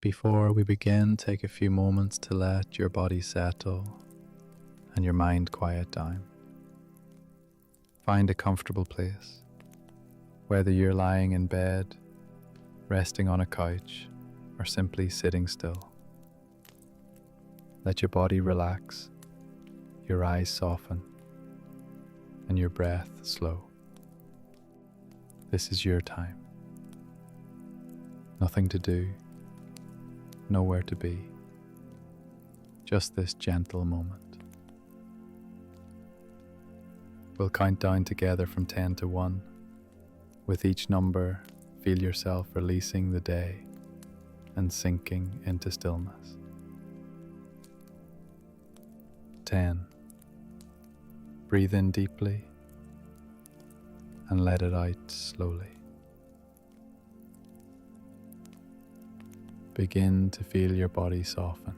Before we begin, take a few moments to let your body settle and your mind quiet down. Find a comfortable place, whether you're lying in bed, resting on a couch, or simply sitting still. Let your body relax, your eyes soften, and your breath slow. This is your time. Nothing to do, nowhere to be. Just this gentle moment. We'll count down together from 10 to 1. With each number, feel yourself releasing the day and sinking into stillness. 10. Breathe in deeply and let it out slowly. Begin to feel your body soften.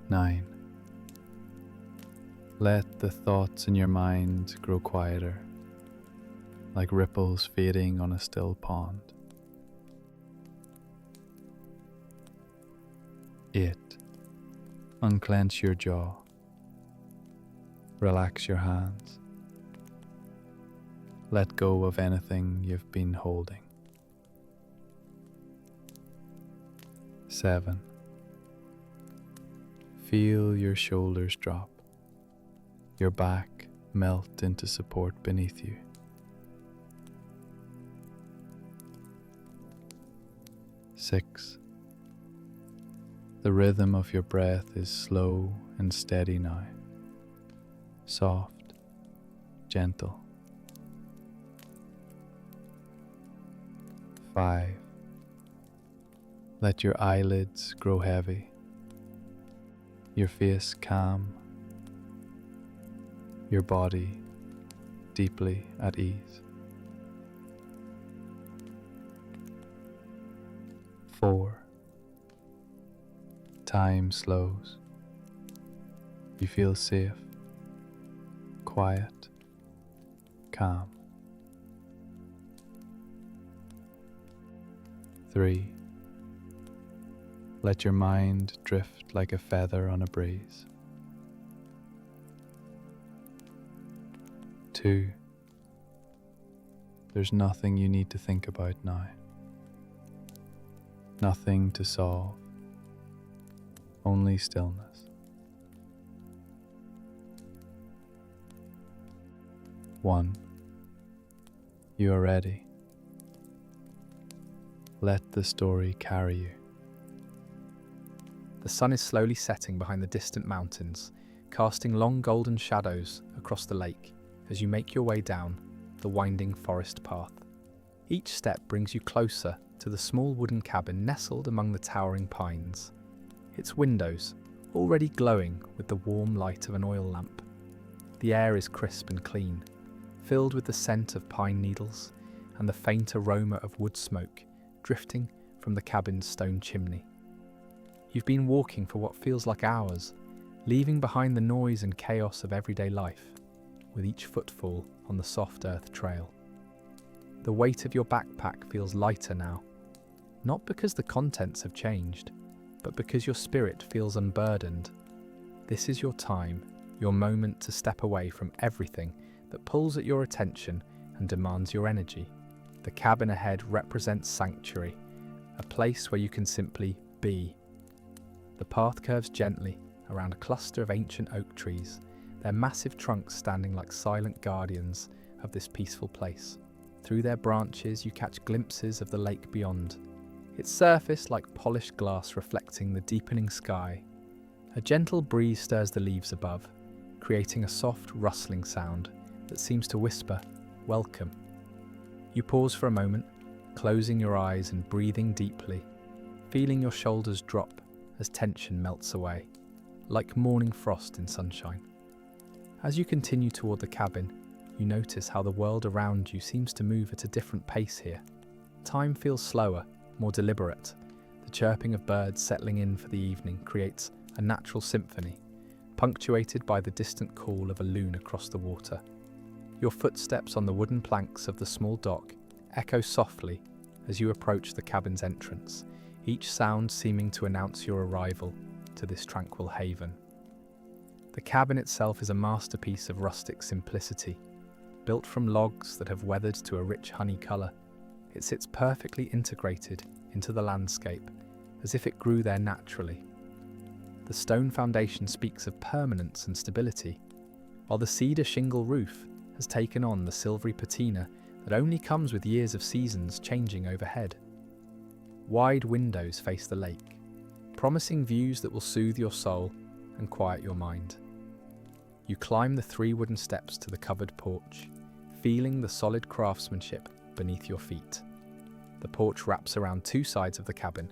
9. Let the thoughts in your mind grow quieter, like ripples fading on a still pond. 8. Unclench your jaw. Relax your hands. Let go of anything you've been holding. 7. Feel your shoulders drop, your back melt into support beneath you. 6. The rhythm of your breath is slow and steady now, soft, gentle. 5. Let your eyelids grow heavy, your face calm, your body deeply at ease. 4. Time slows. You feel safe, quiet, calm. 3. Let your mind drift like a feather on a breeze. 2. There's nothing you need to think about now. Nothing to solve. Only stillness. 1. You are ready. Let the story carry you. The sun is slowly setting behind the distant mountains, casting long golden shadows across the lake as you make your way down the winding forest path. Each step brings you closer to the small wooden cabin nestled among the towering pines, its windows already glowing with the warm light of an oil lamp. The air is crisp and clean, filled with the scent of pine needles and the faint aroma of wood smoke drifting from the cabin's stone chimney. You've been walking for what feels like hours, leaving behind the noise and chaos of everyday life, with each footfall on the soft earth trail. The weight of your backpack feels lighter now, not because the contents have changed, but because your spirit feels unburdened. This is your time, your moment to step away from everything that pulls at your attention and demands your energy. The cabin ahead represents sanctuary, a place where you can simply be. The path curves gently around a cluster of ancient oak trees, their massive trunks standing like silent guardians of this peaceful place. Through their branches you catch glimpses of the lake beyond, its surface like polished glass reflecting the deepening sky. A gentle breeze stirs the leaves above, creating a soft rustling sound that seems to whisper, "Welcome." You pause for a moment, closing your eyes and breathing deeply, feeling your shoulders drop as tension melts away, like morning frost in sunshine. As you continue toward the cabin, you notice how the world around you seems to move at a different pace here. Time feels slower, more deliberate. The chirping of birds settling in for the evening creates a natural symphony, punctuated by the distant call of a loon across the water. Your footsteps on the wooden planks of the small dock echo softly as you approach the cabin's entrance, each sound seeming to announce your arrival to this tranquil haven. The cabin itself is a masterpiece of rustic simplicity. Built from logs that have weathered to a rich honey colour, it sits perfectly integrated into the landscape, as if it grew there naturally. The stone foundation speaks of permanence and stability, while the cedar shingle roof has taken on the silvery patina that only comes with years of seasons changing overhead. Wide windows face the lake, promising views that will soothe your soul and quiet your mind. You climb the 3 wooden steps to the covered porch, feeling the solid craftsmanship beneath your feet. The porch wraps around 2 sides of the cabin,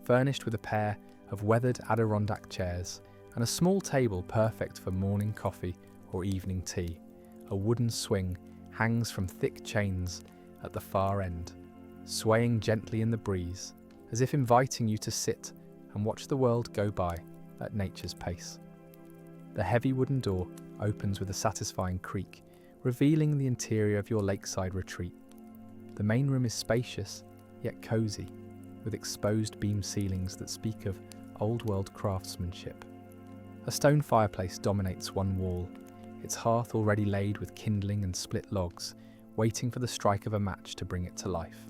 furnished with a pair of weathered Adirondack chairs and a small table perfect for morning coffee or evening tea. A wooden swing hangs from thick chains at the far end, swaying gently in the breeze, as if inviting you to sit and watch the world go by at nature's pace. The heavy wooden door opens with a satisfying creak, revealing the interior of your lakeside retreat. The main room is spacious, yet cosy, with exposed beam ceilings that speak of old-world craftsmanship. A stone fireplace dominates one wall, its hearth already laid with kindling and split logs, waiting for the strike of a match to bring it to life.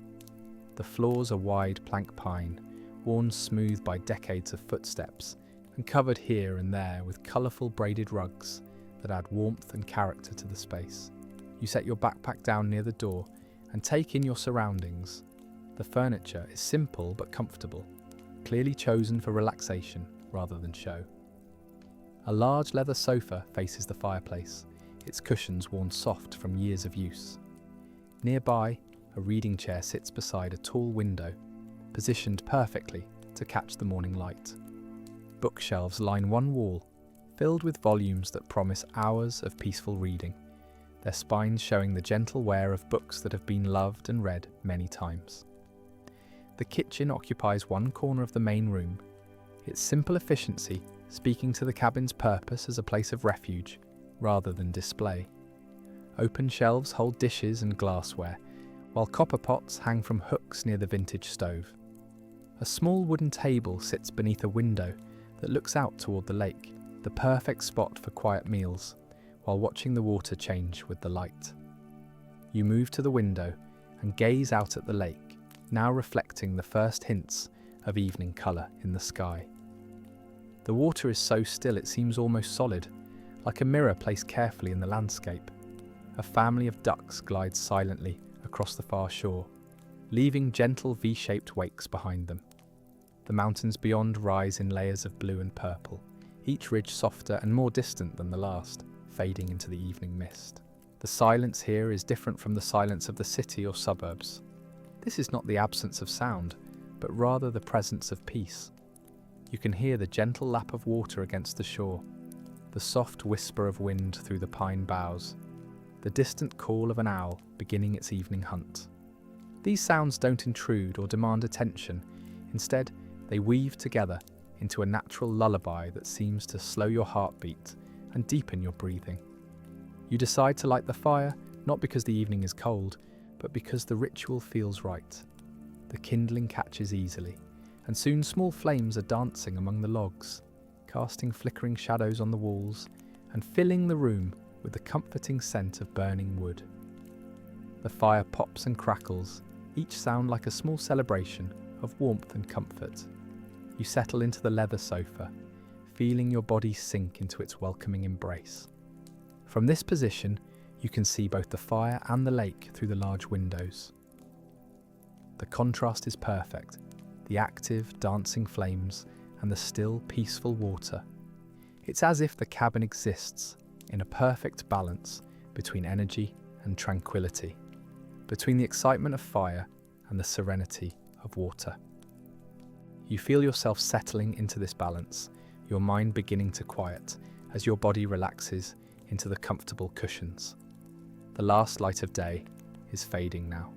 The floors are wide plank pine, worn smooth by decades of footsteps, and covered here and there with colourful braided rugs that add warmth and character to the space. You set your backpack down near the door and take in your surroundings. The furniture is simple but comfortable, clearly chosen for relaxation rather than show. A large leather sofa faces the fireplace, its cushions worn soft from years of use. Nearby, a reading chair sits beside a tall window, positioned perfectly to catch the morning light. Bookshelves line one wall, filled with volumes that promise hours of peaceful reading, their spines showing the gentle wear of books that have been loved and read many times. The kitchen occupies one corner of the main room, its simple efficiency speaking to the cabin's purpose as a place of refuge rather than display. Open shelves hold dishes and glassware, while copper pots hang from hooks near the vintage stove. A small wooden table sits beneath a window that looks out toward the lake, the perfect spot for quiet meals, while watching the water change with the light. You move to the window and gaze out at the lake, now reflecting the first hints of evening colour in the sky. The water is so still it seems almost solid, like a mirror placed carefully in the landscape. A family of ducks glides silently across the far shore, leaving gentle V-shaped wakes behind them. The mountains beyond rise in layers of blue and purple, each ridge softer and more distant than the last, fading into the evening mist. The silence here is different from the silence of the city or suburbs. This is not the absence of sound, but rather the presence of peace. You can hear the gentle lap of water against the shore, the soft whisper of wind through the pine boughs, the distant call of an owl beginning its evening hunt. These sounds don't intrude or demand attention. Instead, they weave together into a natural lullaby that seems to slow your heartbeat and deepen your breathing. You decide to light the fire, not because the evening is cold, but because the ritual feels right. The kindling catches easily, and soon small flames are dancing among the logs, casting flickering shadows on the walls and filling the room with the comforting scent of burning wood. The fire pops and crackles, each sound like a small celebration of warmth and comfort. You settle into the leather sofa, feeling your body sink into its welcoming embrace. From this position, you can see both the fire and the lake through the large windows. The contrast is perfect, the active, dancing flames and the still, peaceful water. It's as if the cabin exists in a perfect balance between energy and tranquility, between the excitement of fire and the serenity of water. You feel yourself settling into this balance, your mind beginning to quiet as your body relaxes into the comfortable cushions. The last light of day is fading now,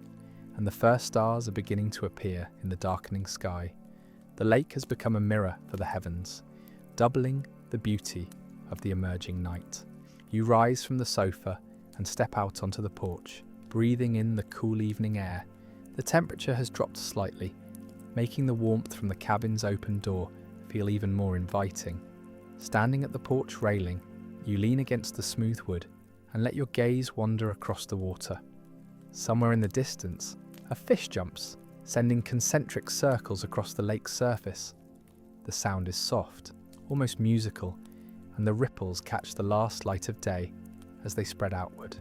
and the first stars are beginning to appear in the darkening sky. The lake has become a mirror for the heavens, doubling the beauty of the emerging night. You rise from the sofa and step out onto the porch, breathing in the cool evening air, The temperature has dropped slightly, making the warmth from the cabin's open door feel even more inviting. Standing at the porch railing, you lean against the smooth wood and let your gaze wander across the water. Somewhere in the distance, a fish jumps, sending concentric circles across the lake's surface. The sound is soft, almost musical, and the ripples catch the last light of day as they spread outward.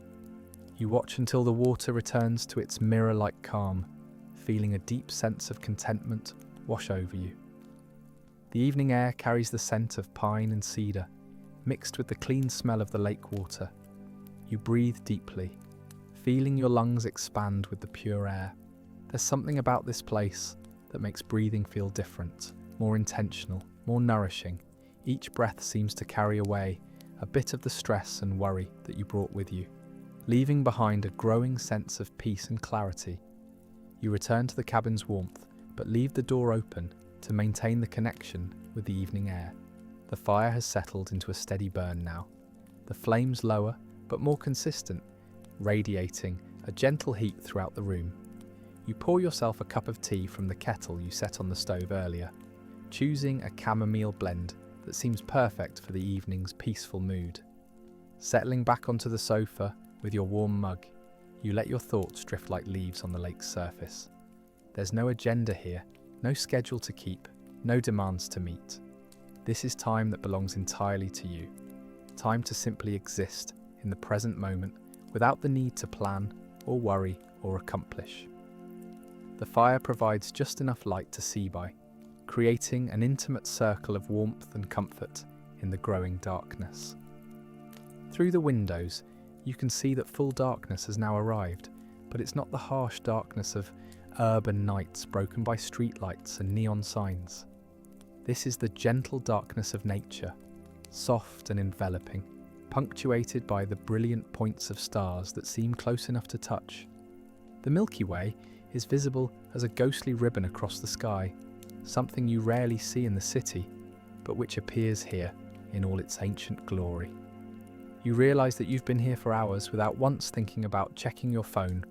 You watch until the water returns to its mirror-like calm, feeling a deep sense of contentment wash over you. The evening air carries the scent of pine and cedar, mixed with the clean smell of the lake water. You breathe deeply, feeling your lungs expand with the pure air. There's something about this place that makes breathing feel different, more intentional, more nourishing. Each breath seems to carry away a bit of the stress and worry that you brought with you, leaving behind a growing sense of peace and clarity. You return to the cabin's warmth, but leave the door open to maintain the connection with the evening air. The fire has settled into a steady burn now, the flames lower but more consistent, radiating a gentle heat throughout the room. You pour yourself a cup of tea from the kettle you set on the stove earlier, choosing a chamomile blend that seems perfect for the evening's peaceful mood. Settling back onto the sofa with your warm mug, you let your thoughts drift like leaves on the lake's surface. There's no agenda here, no schedule to keep, no demands to meet. This is time that belongs entirely to you, time to simply exist in the present moment without the need to plan or worry or accomplish. The fire provides just enough light to see by, creating an intimate circle of warmth and comfort in the growing darkness. Through the windows, you can see that full darkness has now arrived, but it's not the harsh darkness of urban nights broken by streetlights and neon signs. This is the gentle darkness of nature, soft and enveloping, punctuated by the brilliant points of stars that seem close enough to touch. The Milky Way is visible as a ghostly ribbon across the sky, something you rarely see in the city, but which appears here in all its ancient glory. You realise that you've been here for hours without once thinking about checking your phone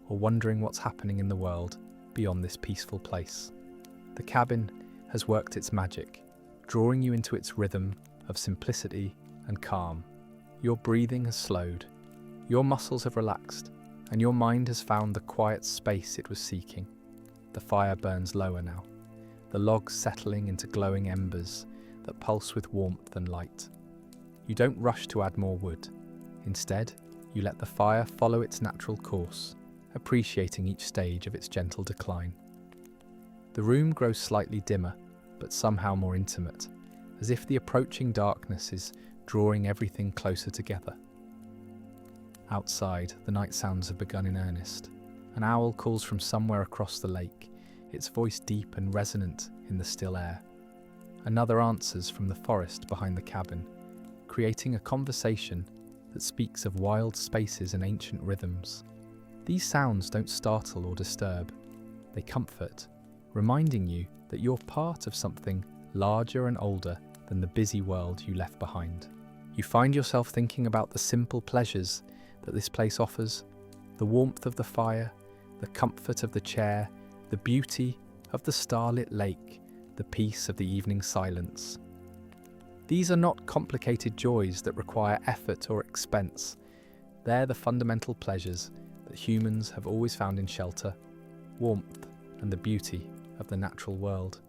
or wondering what's happening in the world beyond this peaceful place. The cabin has worked its magic, drawing you into its rhythm of simplicity and calm. Your breathing has slowed, your muscles have relaxed, and your mind has found the quiet space it was seeking. The fire burns lower now, the logs settling into glowing embers that pulse with warmth and light. You don't rush to add more wood. Instead, you let the fire follow its natural course, appreciating each stage of its gentle decline. The room grows slightly dimmer, but somehow more intimate, as if the approaching darkness is drawing everything closer together. Outside, the night sounds have begun in earnest. An owl calls from somewhere across the lake, its voice deep and resonant in the still air. Another answers from the forest behind the cabin, creating a conversation that speaks of wild spaces and ancient rhythms. These sounds don't startle or disturb. They comfort, reminding you that you're part of something larger and older than the busy world you left behind. You find yourself thinking about the simple pleasures that this place offers, the warmth of the fire, the comfort of the chair, the beauty of the starlit lake, the peace of the evening silence. These are not complicated joys that require effort or expense. They're the fundamental pleasures that humans have always found in shelter, warmth, and the beauty of the natural world.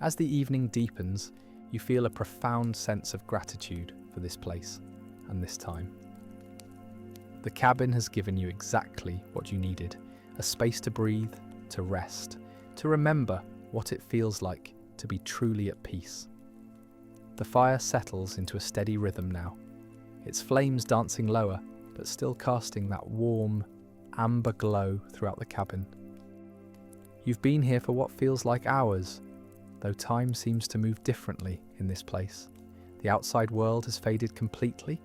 As the evening deepens, you feel a profound sense of gratitude for this place and this time. The cabin has given you exactly what you needed, a space to breathe, to rest, to remember what it feels like to be truly at peace. The fire settles into a steady rhythm now, its flames dancing lower, but still casting that warm, amber glow throughout the cabin. You've been here for what feels like hours, though time seems to move differently in this place. The outside world has faded completely,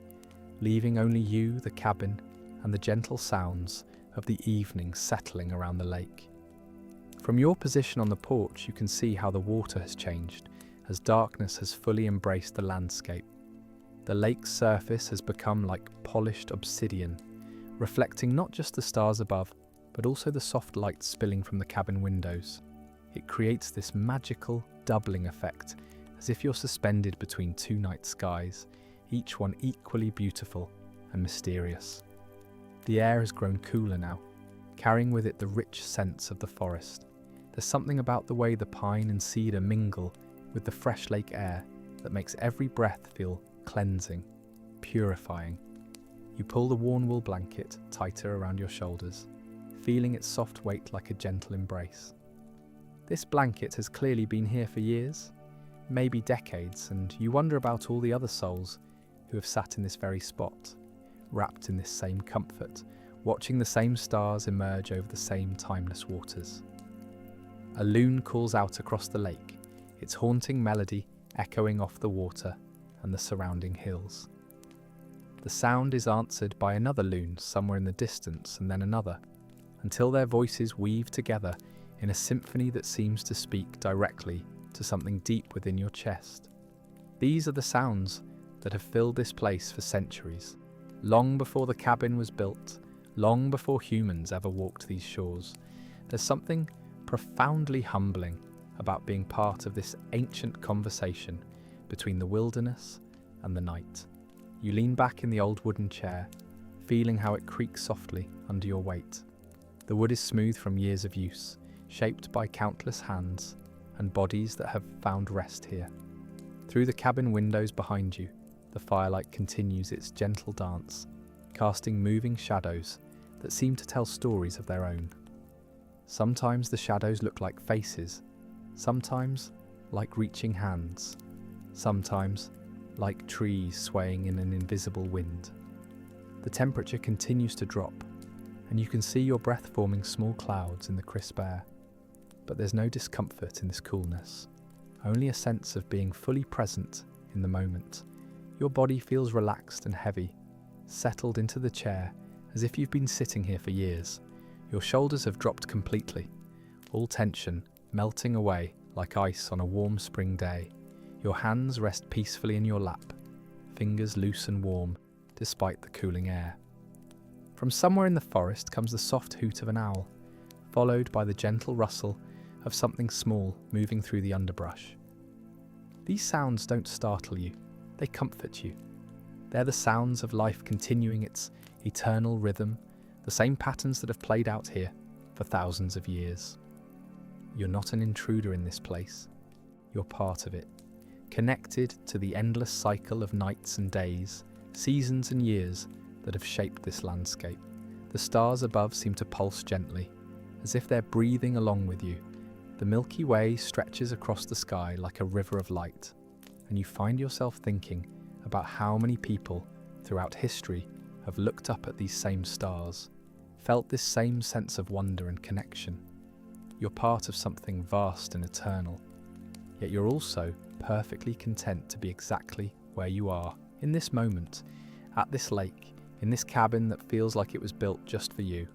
leaving only you, the cabin, and the gentle sounds of the evening settling around the lake. From your position on the porch, you can see how the water has changed as darkness has fully embraced the landscape. The lake's surface has become like polished obsidian, reflecting not just the stars above, but also the soft light spilling from the cabin windows. It creates this magical doubling effect, as if you're suspended between two night skies, each one equally beautiful and mysterious. The air has grown cooler now, carrying with it the rich scents of the forest. There's something about the way the pine and cedar mingle with the fresh lake air that makes every breath feel cleansing, purifying. You pull the worn wool blanket tighter around your shoulders, feeling its soft weight like a gentle embrace. This blanket has clearly been here for years, maybe decades, and you wonder about all the other souls who have sat in this very spot, wrapped in this same comfort, watching the same stars emerge over the same timeless waters. A loon calls out across the lake, its haunting melody echoing off the water and the surrounding hills. The sound is answered by another loon somewhere in the distance, and then another, until their voices weave together in a symphony that seems to speak directly to something deep within your chest. These are the sounds that have filled this place for centuries, long before the cabin was built, long before humans ever walked these shores. There's something profoundly humbling about being part of this ancient conversation between the wilderness and the night. You lean back in the old wooden chair, feeling how it creaks softly under your weight. The wood is smooth from years of use, shaped by countless hands and bodies that have found rest here. Through the cabin windows behind you, the firelight continues its gentle dance, casting moving shadows that seem to tell stories of their own. Sometimes the shadows look like faces, sometimes like reaching hands, sometimes like trees swaying in an invisible wind. The temperature continues to drop, and you can see your breath forming small clouds in the crisp air. But there's no discomfort in this coolness, only a sense of being fully present in the moment. Your body feels relaxed and heavy, settled into the chair as if you've been sitting here for years. Your shoulders have dropped completely, all tension melting away like ice on a warm spring day. Your hands rest peacefully in your lap, fingers loose and warm despite the cooling air. From somewhere in the forest comes the soft hoot of an owl, followed by the gentle rustle of something small moving through the underbrush. These sounds don't startle you, they comfort you. They're the sounds of life continuing its eternal rhythm, the same patterns that have played out here for thousands of years. You're not an intruder in this place, you're part of it, connected to the endless cycle of nights and days, seasons and years that have shaped this landscape. The stars above seem to pulse gently, as if they're breathing along with you. The Milky Way stretches across the sky like a river of light, and you find yourself thinking about how many people throughout history have looked up at these same stars, felt this same sense of wonder and connection. You're part of something vast and eternal, yet you're also perfectly content to be exactly where you are, in this moment, at this lake, in this cabin that feels like it was built just for you.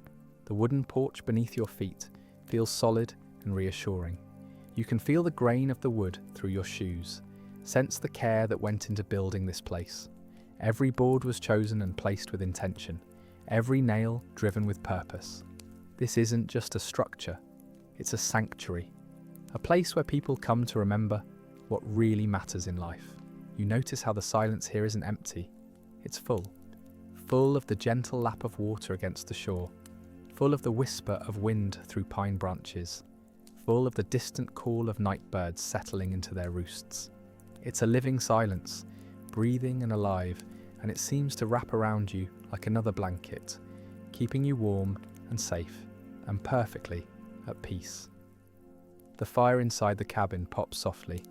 The wooden porch beneath your feet feels solid and reassuring. You can feel the grain of the wood through your shoes, sense the care that went into building this place. Every board was chosen and placed with intention, every nail driven with purpose. This isn't just a structure, it's a sanctuary, a place where people come to remember what really matters in life. You notice how the silence here isn't empty, it's full of the gentle lap of water against the shore, full of the whisper of wind through pine branches, full of the distant call of night birds settling into their roosts. It's a living silence, breathing and alive, and it seems to wrap around you like another blanket, keeping you warm and safe and perfectly at peace. The fire inside the cabin pops softly,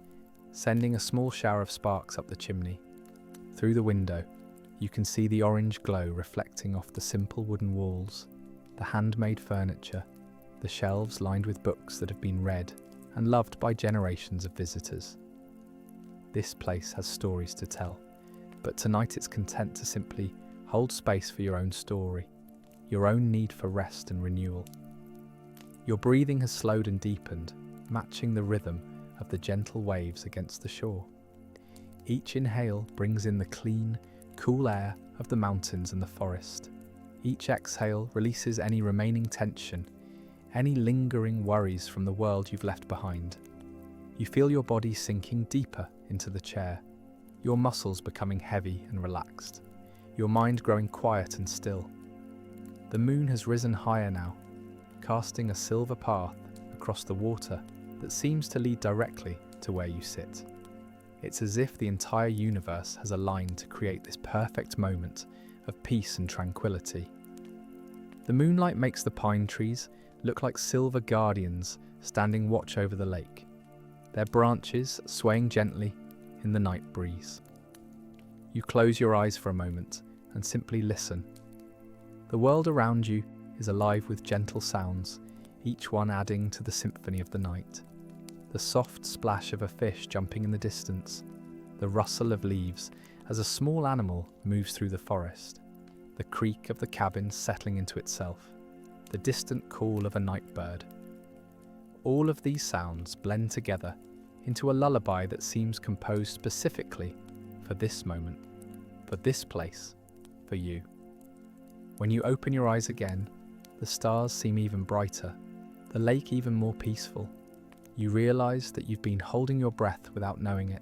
sending a small shower of sparks up the chimney. Through the window, you can see the orange glow reflecting off the simple wooden walls, the handmade furniture, the shelves lined with books that have been read and loved by generations of visitors. This place has stories to tell, but tonight it's content to simply hold space for your own story, your own need for rest and renewal. Your breathing has slowed and deepened, matching the rhythm of the gentle waves against the shore. Each inhale brings in the clean, cool air of the mountains and the forest. Each exhale releases any remaining tension, any lingering worries from the world you've left behind. You feel your body sinking deeper into the chair, your muscles becoming heavy and relaxed, your mind growing quiet and still. The moon has risen higher now, casting a silver path across the water that seems to lead directly to where you sit. It's as if the entire universe has aligned to create this perfect moment of peace and tranquility. The moonlight makes the pine trees look like silver guardians standing watch over the lake, their branches swaying gently in the night breeze. You close your eyes for a moment and simply listen. The world around you is alive with gentle sounds, each one adding to the symphony of the night. The soft splash of a fish jumping in the distance, the rustle of leaves as a small animal moves through the forest, the creak of the cabin settling into itself, the distant call of a night bird. All of these sounds blend together into a lullaby that seems composed specifically for this moment, for this place, for you. When you open your eyes again, the stars seem even brighter, the lake even more peaceful. You realize that you've been holding your breath without knowing it,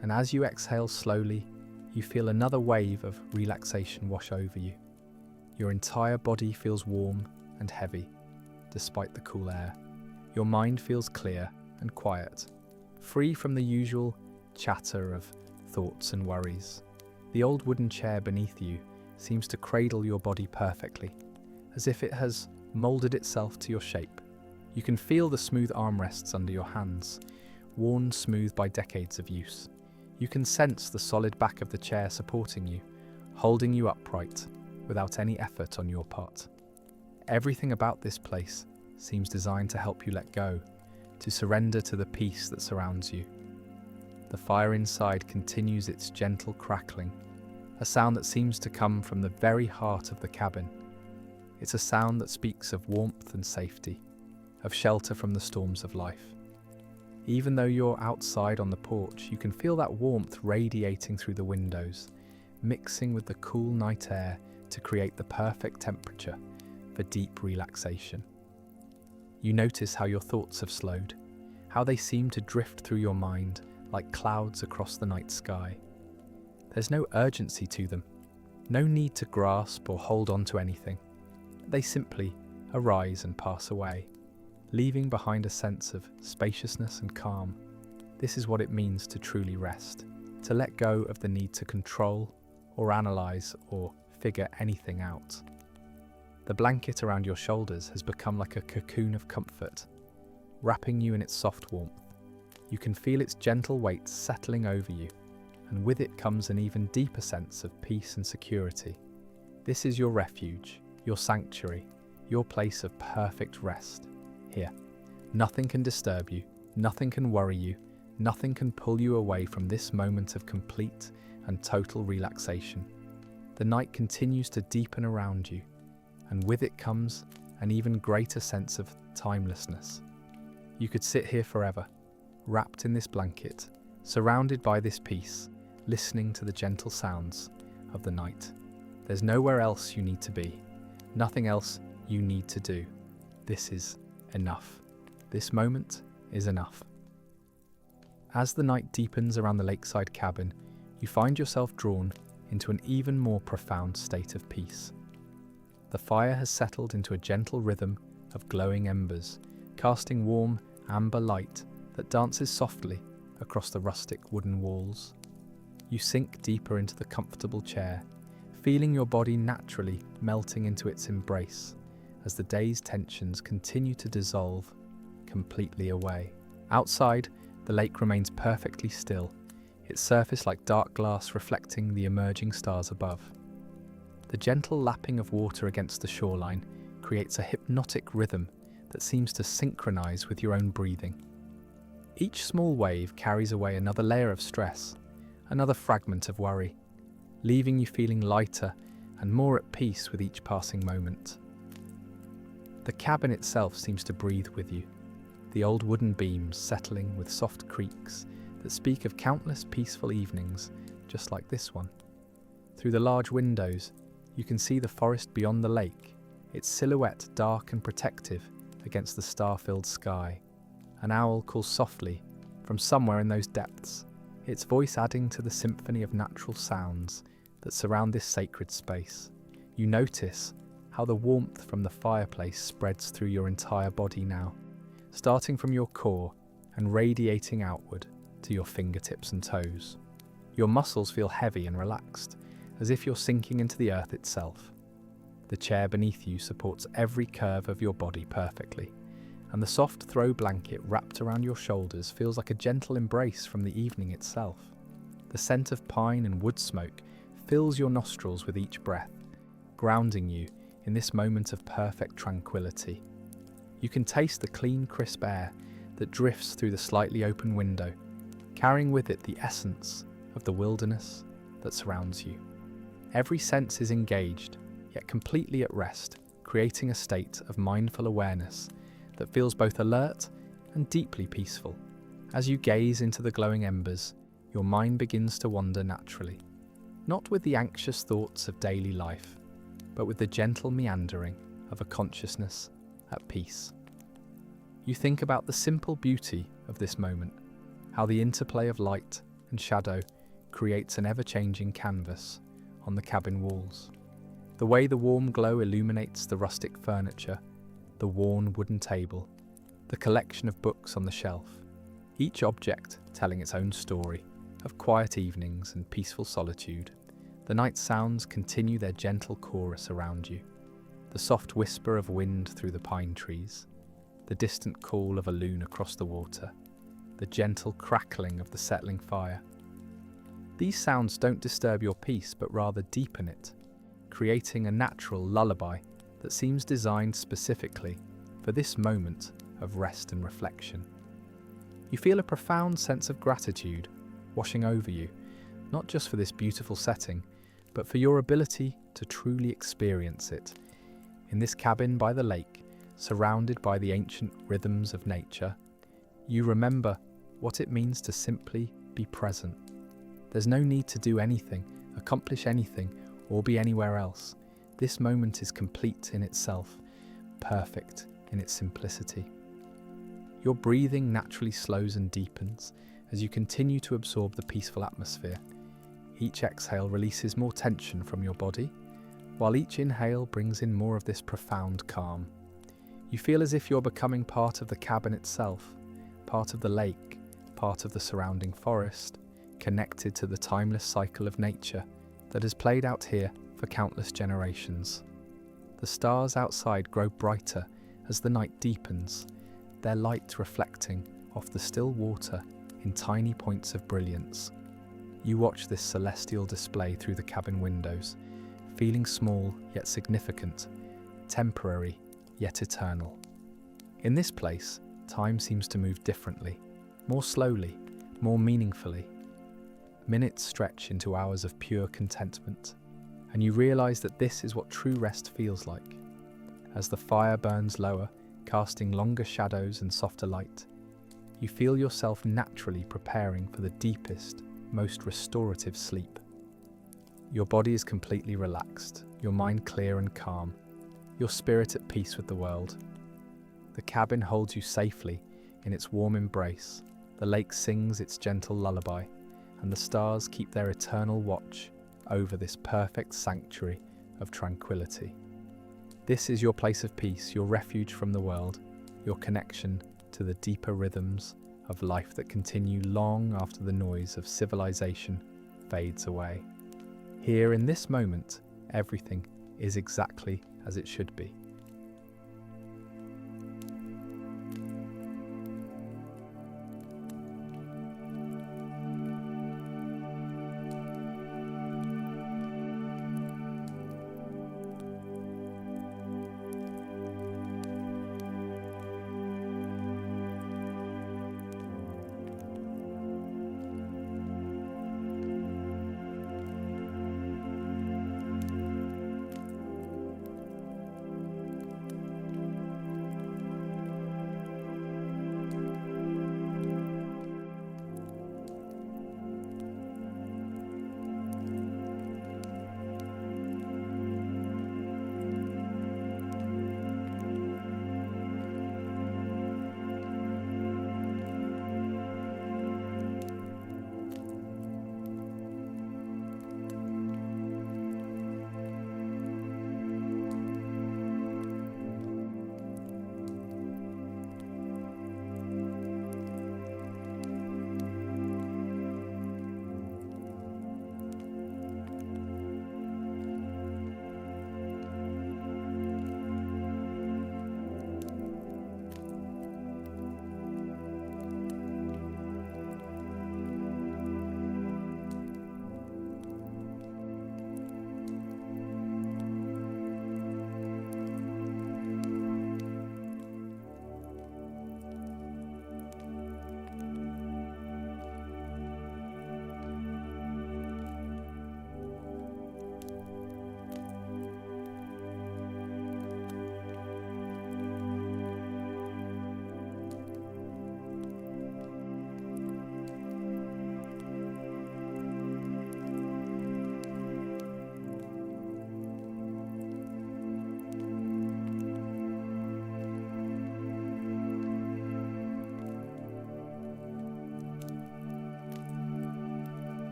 and as you exhale slowly, you feel another wave of relaxation wash over you. Your entire body feels warm and heavy, despite the cool air. Your mind feels clear and quiet, free from the usual chatter of thoughts and worries. The old wooden chair beneath you seems to cradle your body perfectly, as if it has molded itself to your shape. You can feel the smooth armrests under your hands, worn smooth by decades of use. You can sense the solid back of the chair supporting you, holding you upright without any effort on your part. Everything about this place seems designed to help you let go, to surrender to the peace that surrounds you. The fire inside continues its gentle crackling, a sound that seems to come from the very heart of the cabin. It's a sound that speaks of warmth and safety, of shelter from the storms of life. Even though you're outside on the porch, you can feel that warmth radiating through the windows, mixing with the cool night air to create the perfect temperature for deep relaxation. You notice how your thoughts have slowed, how they seem to drift through your mind like clouds across the night sky. There's no urgency to them, no need to grasp or hold on to anything. They simply arise and pass away, leaving behind a sense of spaciousness and calm. This is what it means to truly rest, to let go of the need to control or analyze or figure anything out. The blanket around your shoulders has become like a cocoon of comfort, wrapping you in its soft warmth. You can feel its gentle weight settling over you, and with it comes an even deeper sense of peace and security. This is your refuge, your sanctuary, your place of perfect rest. Here, nothing can disturb you, nothing can worry you, nothing can pull you away from this moment of complete and total relaxation. The night continues to deepen around you, and with it comes an even greater sense of timelessness. You could sit here forever, wrapped in this blanket, surrounded by this peace, listening to the gentle sounds of the night. There's nowhere else you need to be, nothing else you need to do. This is enough. This moment is enough. As the night deepens around the lakeside cabin, you find yourself drawn into an even more profound state of peace. The fire has settled into a gentle rhythm of glowing embers, casting warm amber light that dances softly across the rustic wooden walls. You sink deeper into the comfortable chair, feeling your body naturally melting into its embrace as the day's tensions continue to dissolve completely away. Outside, the lake remains perfectly still, its surface like dark glass reflecting the emerging stars above. The gentle lapping of water against the shoreline creates a hypnotic rhythm that seems to synchronize with your own breathing. Each small wave carries away another layer of stress, another fragment of worry, leaving you feeling lighter and more at peace with each passing moment. The cabin itself seems to breathe with you, the old wooden beams settling with soft creaks that speak of countless peaceful evenings just like this one. Through the large windows, You can see the forest beyond the lake, its silhouette dark and protective against the star-filled sky. An owl calls softly from somewhere in those depths, its voice adding to the symphony of natural sounds that surround this sacred space. You notice how the warmth from the fireplace spreads through your entire body now, starting from your core and radiating outward to your fingertips and toes. Your muscles feel heavy and relaxed, as if you're sinking into the earth itself. The chair beneath you supports every curve of your body perfectly, and the soft throw blanket wrapped around your shoulders feels like a gentle embrace from the evening itself. The scent of pine and wood smoke fills your nostrils with each breath, grounding you in this moment of perfect tranquility. You can taste the clean, crisp air that drifts through the slightly open window, carrying with it the essence of the wilderness that surrounds you. Every sense is engaged, yet completely at rest, creating a state of mindful awareness that feels both alert and deeply peaceful. As you gaze into the glowing embers, your mind begins to wander naturally, not with the anxious thoughts of daily life, but with the gentle meandering of a consciousness at peace. You think about the simple beauty of this moment, how the interplay of light and shadow creates an ever-changing canvas on the cabin walls. The way the warm glow illuminates the rustic furniture, the worn wooden table, the collection of books on the shelf, each object telling its own story of quiet evenings and peaceful solitude. The night sounds continue their gentle chorus around you, the soft whisper of wind through the pine trees, the distant call of a loon across the water, the gentle crackling of the settling fire. These sounds don't disturb your peace but rather deepen it, creating a natural lullaby that seems designed specifically for this moment of rest and reflection. You feel a profound sense of gratitude washing over you, not just for this beautiful setting, but for your ability to truly experience it. In this cabin by the lake, surrounded by the ancient rhythms of nature, you remember what it means to simply be present. There's no need to do anything, accomplish anything, or be anywhere else. This moment is complete in itself, perfect in its simplicity. Your breathing naturally slows and deepens as you continue to absorb the peaceful atmosphere. Each exhale releases more tension from your body, while each inhale brings in more of this profound calm. You feel as if you're becoming part of the cabin itself, part of the lake, part of the surrounding forest, connected to the timeless cycle of nature that has played out here for countless generations. The stars outside grow brighter as the night deepens, their light reflecting off the still water in tiny points of brilliance. You watch this celestial display through the cabin windows, feeling small yet significant, temporary yet eternal. In this place, time seems to move differently, more slowly, more meaningfully. Minutes stretch into hours of pure contentment, and you realize that this is what true rest feels like. As the fire burns lower, casting longer shadows and softer light, you feel yourself naturally preparing for the deepest, most restorative sleep. Your body is completely relaxed, your mind clear and calm, your spirit at peace with the world. The cabin holds you safely in its warm embrace, the lake sings its gentle lullaby, and the stars keep their eternal watch over this perfect sanctuary of tranquility. This is your place of peace, your refuge from the world, your connection to the deeper rhythms of life that continue long after the noise of civilization fades away. Here in this moment, everything is exactly as it should be.